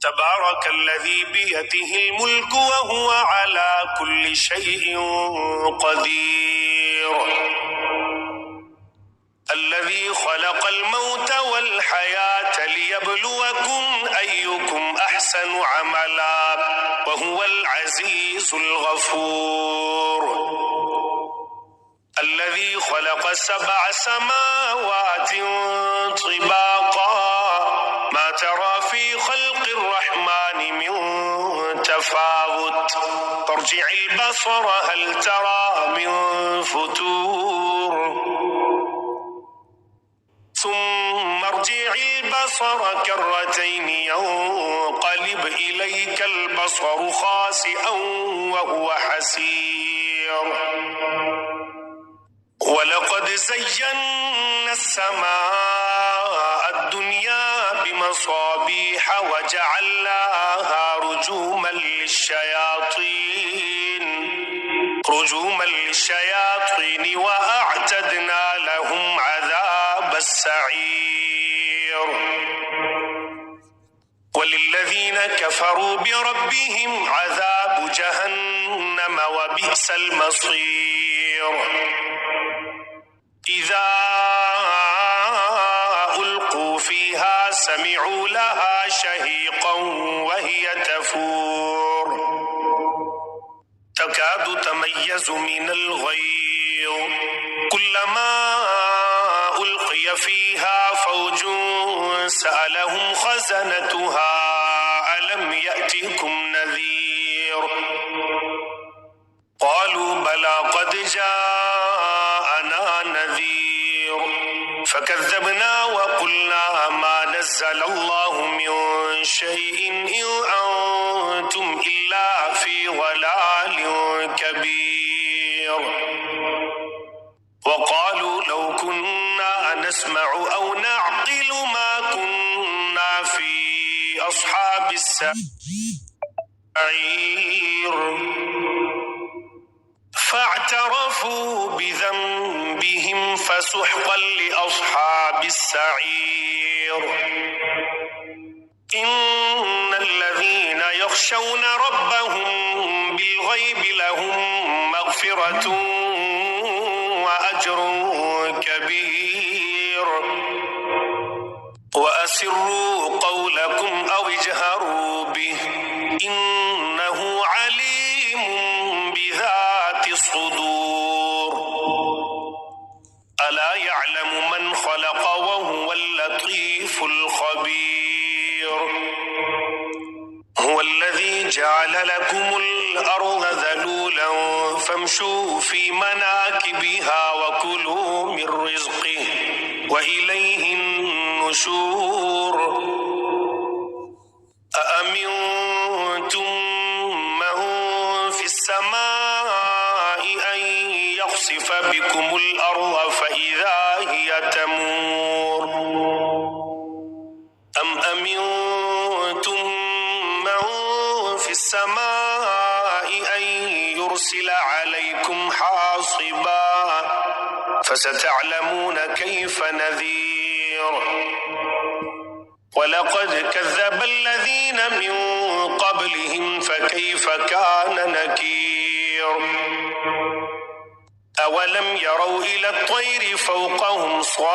تبارك الذي بيده الملك وهو على كل شيء قدير الذي خلق الموت والحياة ليبلوكم أيكم أحسن عملا وهو العزيز الغفور الذي خلق 7 سماوات طباقا ما ترى في خلق الرحمن من تفاوت فارجع البصر هل ترى من فتور ثم ارجع البصر كرتين ينقلب إليك البصر خاسئا وهو حسير ولقد زينا السماء الدنيا بمصابيح وجعلناها رجوما للشياطين وأعتدنا لهم عذاب السعير وللذين كفروا بربهم عذاب جهنم وبئس المصير إذا ألقوا فيها سمعوا لها شهيقا وهي تفور تكاد تميز من الغيظ كلما ألقي فيها فوج سألهم خزنتها ألم يأتكم نذير قالوا بلى قد جاءنا نذير فكذبنا وقلنا ما نزل الله من شيء إن أنتم إلا في ضلال كبير وقالوا لو كنا نسمع أو نعقل ما كنا في أصحاب السعير فاعترفوا بذنبهم فسحقا لأصحاب السعير إن الذين يخشون ربهم بالغيب لهم مغفرة وأجر كبير وأسروا قولكم أو اجهروا به إنه عليم بذات الصدور ألا يعلم من خلق وهو اللطيف الخبير هو الذي جعل لكم الأرض ذلولا فامشوا في مناكبها وكلوا من رزقه وإليه النشور أأمنتم من في السماء أن يخسف بكم الأرض فإذا هي تمور أم أمنتم من في السماء أن يرسل عليكم حاصبا فستعلمون كيف نذير ولقد كذب الذين من قبلهم فكيف كان نكير أولم يروا إلى الطير فوقهم صافات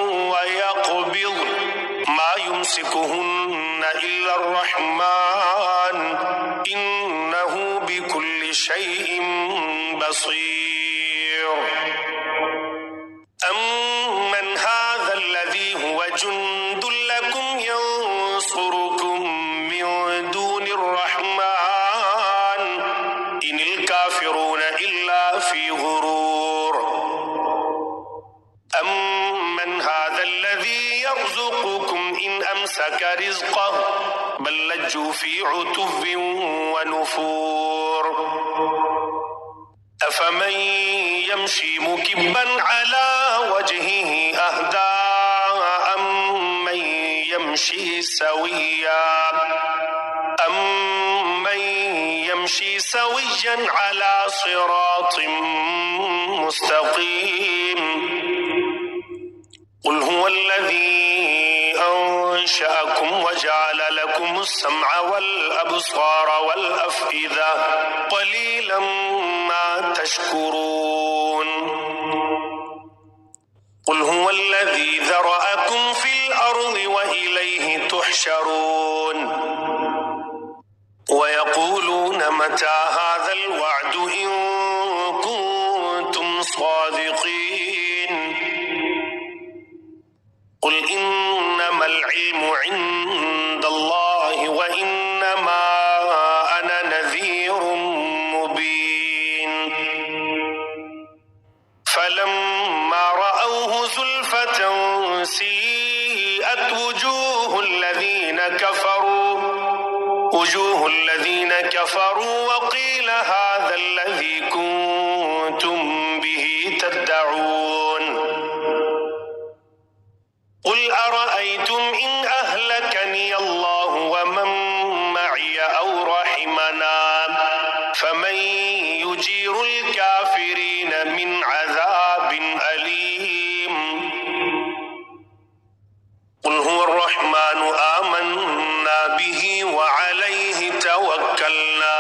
ويقبض ما يمسكهن إلا الرحمن إنه بكل شيء بصير أمن هذا الذي هو جند لكم ينصركم من دون الرحمن إن الكافرون إلا في غرور أمن هذا الذي يرزقكم إن أمسك رزقه بل لجوا في عتو ونفور أفمن يمشي مكبا على وجهه أهدى أمن يمشي سويا على صراط مستقيم قل هو الذي أنشأكم وجعل لكم السمع والأبصار والأفئدة قليلا ما تشكرون قل هو الذي ذرأكم في الأرض وإليه تحشرون ويقولون متى هذا الوعد إن كنتم صادقين قل إنما العلم عند الله وإنما أنا نذير مبين فلما رأوه زلفة سيئت وجوه الذين كفروا وقيل هذا الذي كنتم به تدعون قل أرأيتم إن أهلكني الله ومن معي أو رحمنا فمن يجير الكافرين من عذاب أليم قل هو الرحمن آمنا به وعليه توكلنا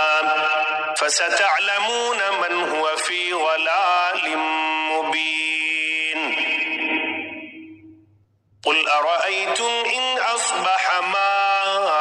فستعلمون من هو في ضلال مبين قل أرأيتم إن أصبح ماؤكم